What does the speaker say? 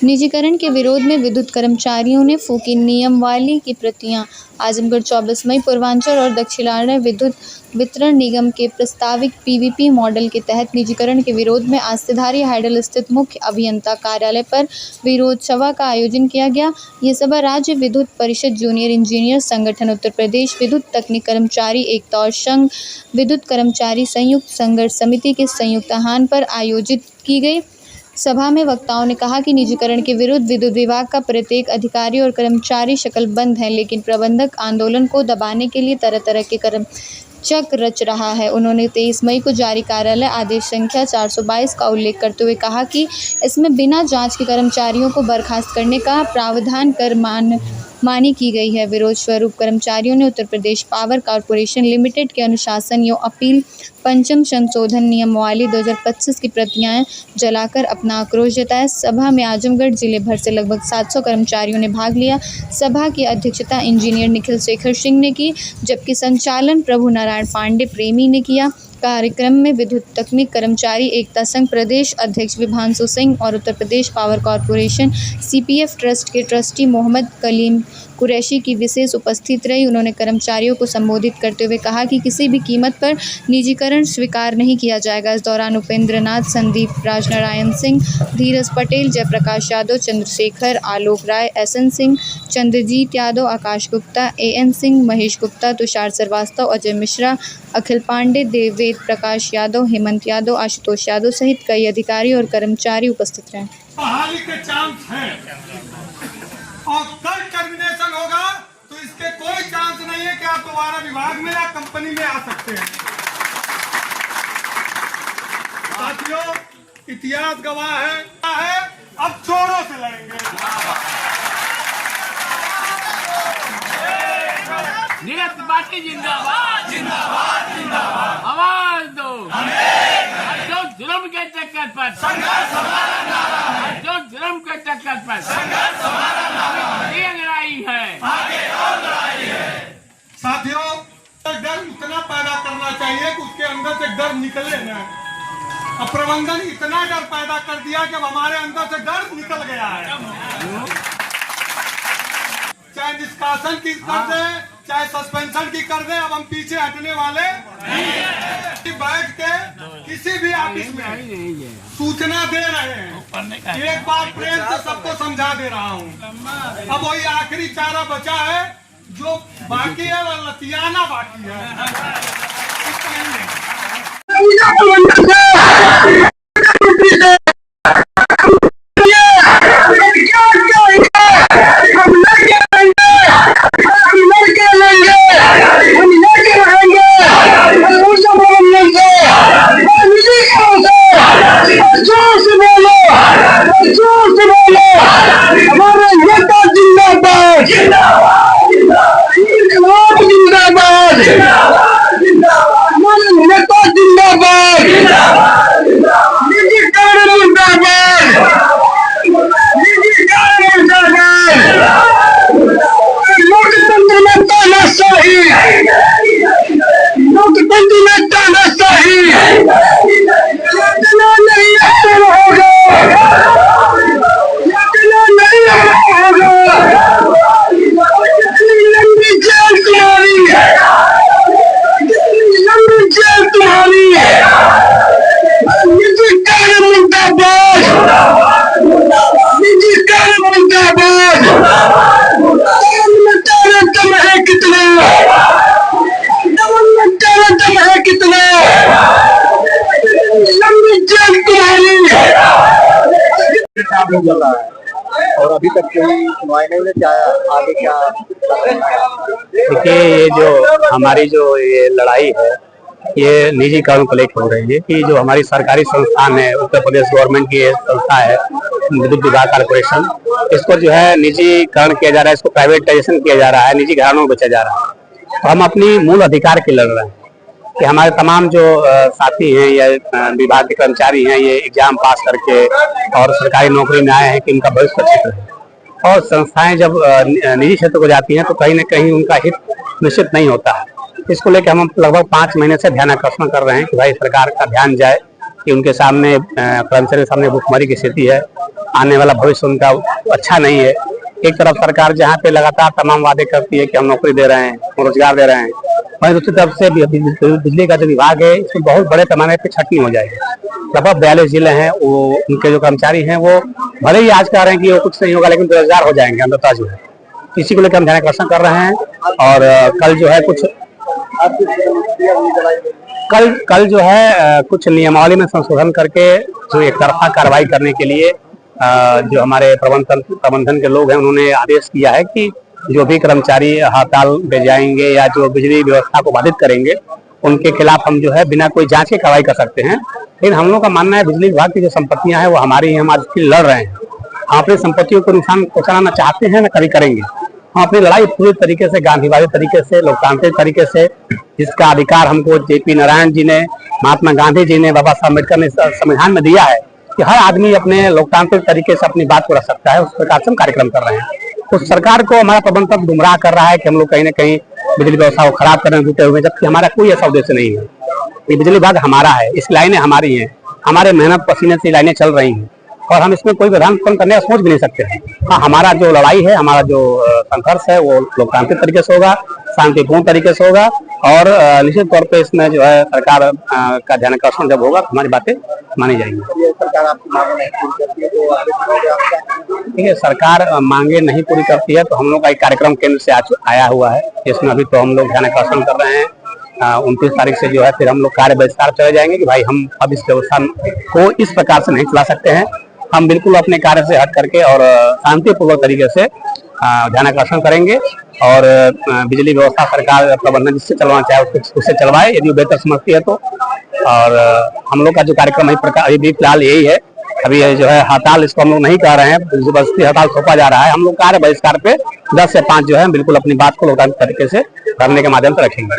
निजीकरण के विरोध में विद्युत कर्मचारियों ने फूकी नियमावली की प्रतियां। आजमगढ़ 24 मई पूर्वांचल और दक्षिणार्ध विद्युत वितरण निगम के प्रस्तावित पीवीपी मॉडल के तहत निजीकरण के विरोध में आज से धारी हाइडल स्थित मुख्य अभियंता कार्यालय पर विरोध सभा का आयोजन किया गया। ये सभा राज्य विद्युत परिषद, जूनियर इंजीनियर संगठन, उत्तर प्रदेश विद्युत तकनीक कर्मचारी एकता और संघ विद्युत कर्मचारी संयुक्त संघर्ष समिति के संयुक्त आह्वान पर आयोजित की गई। सभा में वक्ताओं ने कहा कि निजीकरण के विरुद्ध विद्युत विभाग का प्रत्येक अधिकारी और कर्मचारी शकलबंद है, लेकिन प्रबंधक आंदोलन को दबाने के लिए तरह तरह के कदम रच रहा है। उन्होंने 23 मई को जारी कार्यालय आदेश संख्या 422 का उल्लेख करते हुए कहा कि इसमें बिना जांच के कर्मचारियों को बर्खास्त करने का प्रावधान कर मानी की गई है। विरोध स्वरूप कर्मचारियों ने Uttar Pradesh power corporation limited के अनुशासन एवं अपील पंचम संशोधन नियमावली 2025 की प्रतियां जलाकर अपना आक्रोश जताया। सभा में आजमगढ़ जिले भर से लगभग 700 कर्मचारियों ने भाग लिया। सभा की अध्यक्षता इंजीनियर निखिल शेखर सिंह ने की, जबकि संचालन प्रभु नारायण पांडे प्रेमी ने किया। कार्यक्रम में विद्युत तकनीक कर्मचारी एकता संघ प्रदेश अध्यक्ष विभांशु सिंह और Uttar Pradesh power corporation CPF trust के ट्रस्टी मोहम्मद कलीम कुरैशी की विशेष उपस्थित रही। उन्होंने कर्मचारियों को संबोधित करते हुए कहा कि किसी भी कीमत पर निजीकरण स्वीकार नहीं किया जाएगा। इस दौरान उपेंद्र नाथ, संदीप, राजनारायण सिंह, धीरज पटेल, जयप्रकाश यादव, चंद्रशेखर, आलोक राय, एसएन सिंह, चंद्रजीत यादव, आकाश गुप्ता, एएन सिंह, महेश गुप्ता, तुषार श्रीवास्तव, अजय मिश्रा, अखिल पांडे, देववेद प्रकाश यादव, हेमंत यादव, आशुतोष यादव सहित कई अधिकारी और कर्मचारी उपस्थित रहे। बहाली के चांस है और कल टर्मिनेशन होगा तो इसके कोई चांस नहीं है कि आप दोबारा विभाग में या कंपनी में आ सकते हैं। साथियों, इतिहास गवाह है अब जोरों से लड़ेंगे। नीरज त्रिपाठी जिंदाबाद, जिंदाबाद, जिंदाबाद। आवाज दो जो जुर्म के चक्कर पर संघर्ष हमारा नारा है, जो जुर्म के चक्कर पर संघर्ष हमारा नारा है। ये लड़ाई है, आगे और लड़ाई है। साथियों, डर इतना पैदा करना चाहिए कि उसके अंदर से डर निकले ना। अब प्रबंधन इतना डर पैदा कर दिया कि अब हमारे अंदर से डर निकल गया है। चाहे निष्कासन की कर दे, चाहे सस्पेंशन की कर दे, अब हम पीछे हटने वाले नहीं। बैठ के किसी भी ऑफिस में सूचना दे रहे हैं। एक बार प्रेम से सबको समझा दे रहा हूँ। अब वही आखिरी चारा बचा है, जो बाकी है वो लतियाना बाकी है। चल रहा है और अभी तक कोई सुनवाई नहीं हुई। क्या आगे क्या? देखिए, ये जो हमारी ये लड़ाई है, ये निजीकरण को लेकर हो रही है कि जो हमारी सरकारी संस्थान है, उत्तर प्रदेश गवर्नमेंट की संस्था है विद्युत विभाग कॉर्पोरेशन, इसको जो है निजीकरण किया जा रहा है, इसको प्राइवेटाइजेशन किया जा रहा है, निजी घरानों में बेचा जा रहा है। तो हम अपनी मूल अधिकार के लड़ रहे हैं कि हमारे तमाम जो साथी हैं या विभाग के कर्मचारी हैं, ये एग्जाम पास करके और सरकारी नौकरी में आए हैं कि उनका भविष्य सुरक्षित रहे। और संस्थाएं जब निजी क्षेत्र को जाती हैं तो कहीं न कहीं उनका हित निश्चित नहीं होता है। इसको लेकर हम लगभग 5 महीने से ध्यान आकर्षण कर रहे हैं कि भाई सरकार का ध्यान जाए कि उनके सामने कर्मचारी के सामने भुखमरी की स्थिति है, आने वाला भविष्य उनका अच्छा नहीं है। एक तरफ सरकार जहाँ पे लगातार तमाम वादे करती है कि हम नौकरी दे रहे हैं, रोजगार दे रहे हैं, वहीं दूसरी तरफ से बिजली का जो विभाग है इसमें बहुत बड़े पैमाने पे छटनी हो जाएगी। लगभग 42 जिले हैं, वो उनके जो कर्मचारी हैं वो भले ही आज कह रहे हैं कि वो कुछ नहीं होगा, लेकिन बेरोजगार हो जाएंगे अंततः जो है। इसी को लेकर हम ध्यान आकर्षण कर रहे हैं। और कल जो है कल जो है कुछ नियमावली में संशोधन करके जो एक तरफा कार्रवाई करने के लिए जो हमारे प्रबंधन के लोग हैं उन्होंने आदेश किया है कि जो भी कर्मचारी हड़ताल पे जाएंगे या जो बिजली व्यवस्था को बाधित करेंगे उनके खिलाफ हम जो है बिना कोई जांच के कार्रवाई कर सकते हैं। लेकिन हम लोग का मानना है बिजली विभाग की जो संपत्तियां हैं वो हमारी हैं, हम आज उसके लिए लड़ रहे हैं। हम अपनी संपत्तियों को नुकसान पहुंचाना चाहते हैं, न कभी करेंगे। हम अपनी लड़ाई पूरी तरीके से गांधीवादी तरीके से, लोकतांत्रिक तरीके से, जिसका अधिकार हमको JP नारायण जी ने, महात्मा गांधी जी ने, बाबा साहब अम्बेडकर ने संविधान में दिया है कि हर आदमी अपने लोकतांत्रिक तरीके से अपनी बात को रख सकता है, उस प्रकार से हम कार्यक्रम कर रहे हैं। उस सरकार को हमारा प्रबंधन गुमराह कर रहा है कि हम लोग कहीं न कहीं बिजली व्यवस्था को खराब करने में जुटे हुए, जबकि हमारा कोई ऐसा उद्देश्य नहीं है। ये बिजली विभाग हमारा है, इस लाइनें हमारी हैं, हमारे मेहनत पसीने से लाइनें चल रही हैं और हम इसमें कोई विधान उत्पन्न करने का सोच भी नहीं सकते हैं। हाँ, हमारा जो लड़ाई है, हमारा जो संघर्ष है वो लोकतांत्रिक तरीके से होगा, शांतिपूर्ण तरीके से होगा और निश्चित तौर पे इसमें जो है सरकार का ध्यान आकर्षण जब होगा हमारी बातें मानी जाएंगी। सरकार आपकी मांगे नहीं पूरी करती है तो ठीक है, सरकार मांगे नहीं पूरी करती है तो हम लोग का एक कार्यक्रम केंद्र से आया हुआ है, जिसमें अभी तो हम लोग ध्यान आकर्षण कर रहे हैं। 29 तारीख से जो है फिर हम लोग कार्य बहिष्कार चले जाएंगे कि भाई हम अब इस व्यवस्था को इस प्रकार से नहीं चला सकते हैं। हम बिल्कुल अपने कार्य से हट करके और शांतिपूर्वक तरीके से ध्यान आकर्षण करेंगे और बिजली व्यवस्था सरकार प्रबंधन जिससे चलवाना चाहे उससे चलवाए, यदि वो बेहतर समझती है तो। और हम लोग का जो कार्यक्रम है अभी फिलहाल यही है। अभी जो है हड़ताल इसको हम लोग नहीं कर रहे हैं, जबरदस्ती हड़ताल सौंपा जा रहा है। हम लोग कार्य बहिष्कार पे 10 से 5 जो है बिल्कुल अपनी बात को लोकतांत्रिक तरीके से करने के माध्यम से रखेंगे।